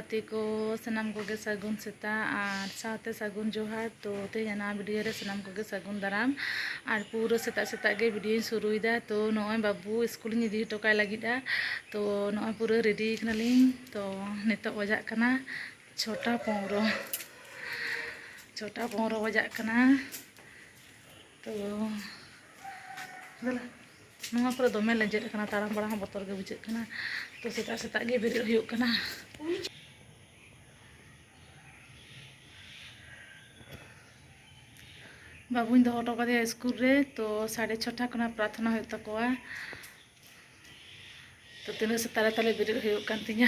गाते को सनाम कोगे सागुन सेता और साथे सागुन जोहार। तो तेना वीडियो रे सनाम कोगे सागुन दाराम और पूरा सेता सेता गे वीडियो शुरुईदा। तो नॉय बाबू स्कूल इदी टोकाय लगिदा। तो नॉय पूरा रेडी कनालिंग। तो नितो बजा कना 6:15 बजा कना। तो नवा पर दमे लेजेट कना ताराम बड़ा बतर गे बुझे कना। तो सेता सेता गे बेरे हुयुग कना। बाबून दो हटो कदे स्कूल रे। तो 6:30 खना प्रार्थना हो तकोआ। तो तीन सेता ताले बेरे हुयुग कान तिया।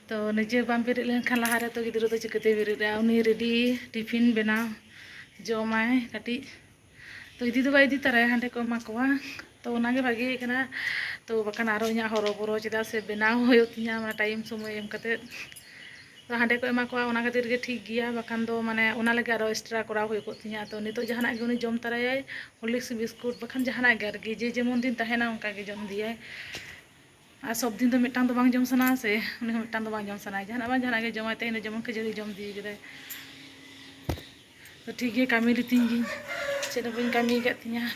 तो निजे बाम बेरे लेनखान लहारे तो गिद्रो तो चिकते बेरे उनी रेडी टिफिन बनाव जमाय काटी। तो इदी तो इदी तारे हांडे को माकोआ। तो ओनागे भागी कना। तो बकान आरो इया हरो बरो चेदा से बनाव होयो तिया टाइम समय एम कते। तो हांडे को एमा को ओना खातिर गे ठीक गया बकान दो माने ओना लगे आरो एक्स्ट्रा कराव होय को तिया। तो नितो जहाना गे उनी जम तराय हॉर्लिक्स बिस्कुट बकान जहाना गे आरगी जे जेमन दिन तहेना उनका गे जम दिया। आ सब दिन तो मिटांग तो बांग जम सना से उनी मिटांग तो बांग जम सना जहाना गे जमाय तेन जमन खजड़ी जम दी गे। तो ठीक गे कामी लितिंग गी चेद बइन कामी के तिया।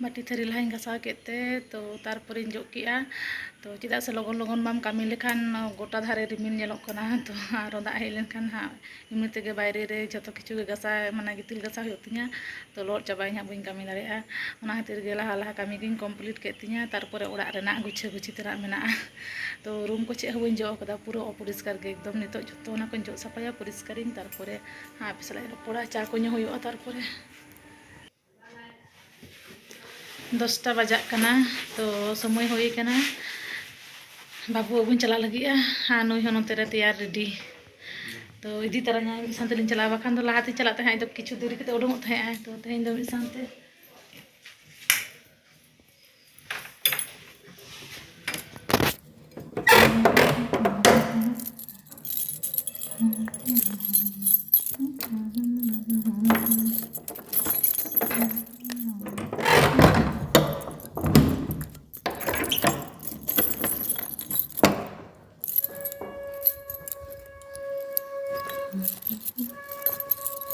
बाटी थरी लहाई घासा केते। तो तारपर जो किया। तो चेदा से लगन लगन बाम कामी लेखान गोटा धारे रिमिल नेलोग कना। तो आरो दा हेज लेनखान हा इमनि तेगे बायरे रे जतो किछु गे घासा माने गितिल घासा हुयो तिया। तो लोड चाबाई हा बइन कामी दाड़ेया ओना खातिर गे लहा लहा कामी गिन कमप्लीट के तिया। तारपरे ओड़ा रेना गुछे गुछी तेरा मेना। तो रूम को चेक बइन जो कदा पूरा अपरिष्कार गे एकदम नितो जतो ओना को जो सफाया परिष्कारिन। तारपरे हा पिसला रोपड़ा चा को ᱧᱩ हुयो। तारपरे 10टा बजा कना। तो समय होई कना बाबू अबुन चला लगी हाँ नुई हो नोते रे तैयार रेडी। तो इदी तरह मिद सानते लिन चला बाखान दो लहाते चलाते हैं तो किछु देरी कते उडुंगोग तहें। तो तेहें दो मिद सानते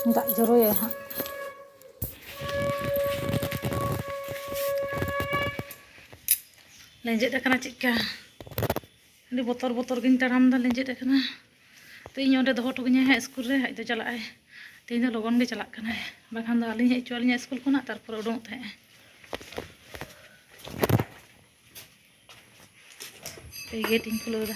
दाग जरोया हाँ लेंजेट अकना चिका अभी बतर बतर गिन ताराम दा लेंजेट अकना। तो इन ओंडे दोहो हटो गइया हाँ स्कूल रे हज दो चला तेज लगन के चला बाखान आली हेज चुआली स्कूल को तारपर उडूंग थे गेट खुलौदा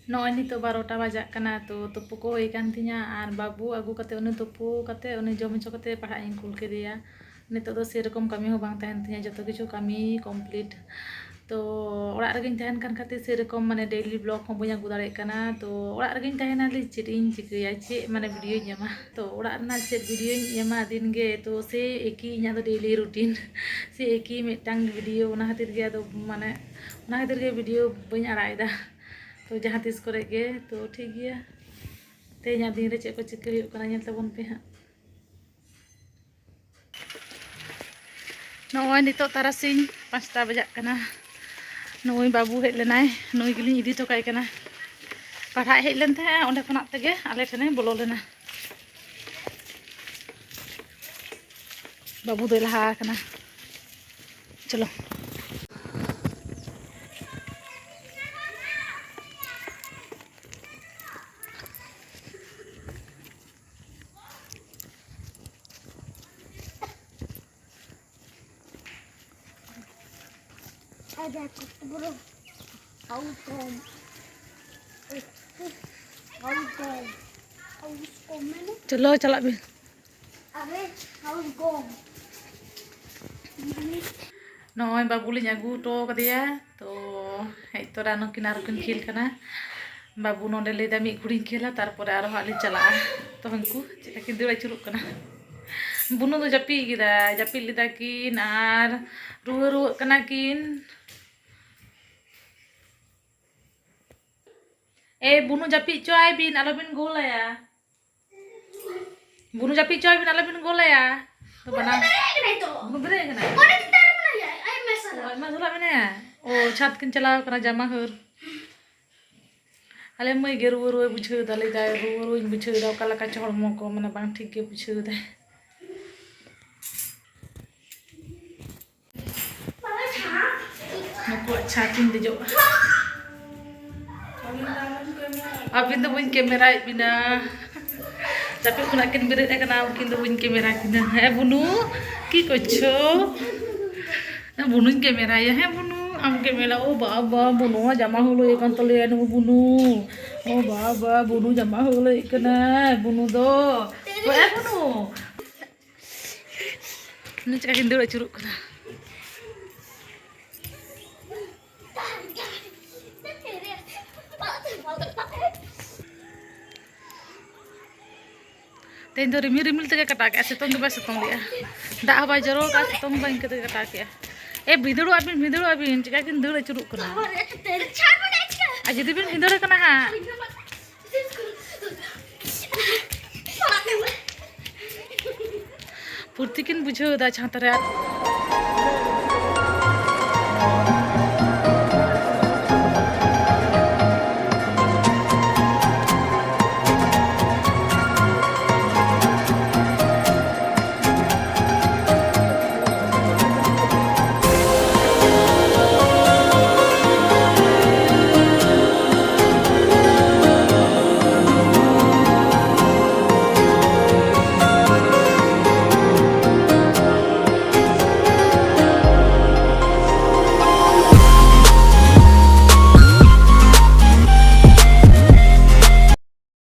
नॉय नित 12टा बजाकना तो तुपु को होई कान तिया और बाबू आगू कते उनी तुपु कते उनी जम हचो कते पढ़ा इन कुल केदिया नित दो सेरकम कमी हो बांग तहन तिया जतो किछु कमी कमप्लीट तो ओड़ा रगिन तहन कान खातिर सेरकम माने डेली ब्लॉग हो बया गु दाड़े काना तो ओड़ा रगिन तहना ले चेट इन चिकया चे माने वीडियो ᱧᱮᱢᱟ तो ओड़ा रना चेट वीडियो ᱧᱮᱢᱟ दिन गे तो से एकी इना तो डेली रूटीन से एकी मिटांग वीडियो ओना खातिर गे तो माने ओना खातिर गे वीडियो बया आड़ायदा तो जहाँ तीस करे गे तो ठीक गया तेज दिन रे चेक को चिका हुई कना नेल तबन पे हाँ नॉय नित तारासिंग 5टा बजाकना नई बाबू हेज लेनाय नई गिलिंग इदी टोकाय कना पढ़ा हेज लेन थे ओंडे खनाक तेगे आले ठेने बोलो लेना बाबू दो लहा कना चलो चलो चला भी नॉय बाबूलिंग आगू टो कदिया तो हेज तोरा नकिन आरकिन खेल कना बाबू नोंडे लेदा मी घुड़ी खेला तारपर आरो हाली चला तो हंकू चेका किन दौड़ आचुरुक कना बुनु दो जापी गिदा जापी लेदा किन आर रुआ रुआ कना किन ए बुनु जापी चोय बिन आलो बिन गोलाया बुनु जापी चोय बिन आलो बिन गोलाया तो बना बुनु बरे कना ओय मा झोला मेने ओ छात किन चलाव कना जामा हर आले मई गे रुआ रुआ बुझे दाले दा रुआ रुआ बुझे दा काला का हड़मो को माने बांग ठीक के बुझे दा नको अच्छा किन दे जो अबिन तो बुन कैमरा बिना tapi aku nak kena berat kena mungkin tu bunyi kamera kena bunu ki kocho na bunu kamera ya bunu am kamera oh baba bunu jama hulu ikan tele anu bunu oh baba bunu jama hulu ikana bunu do bunu ni cakap hindu lah curug kena तेज तो रिमिल रिमिल तक कटा के सितों के बाद सितों लिया दाग हवा जरो का सितों बाइन के कटा के ए भिदड़ो अबिन चिका किन दौड़ चुरुक कना आ जदि बिन भिदड़े कना हा फुर्ती किन बुझाव दा छाता रे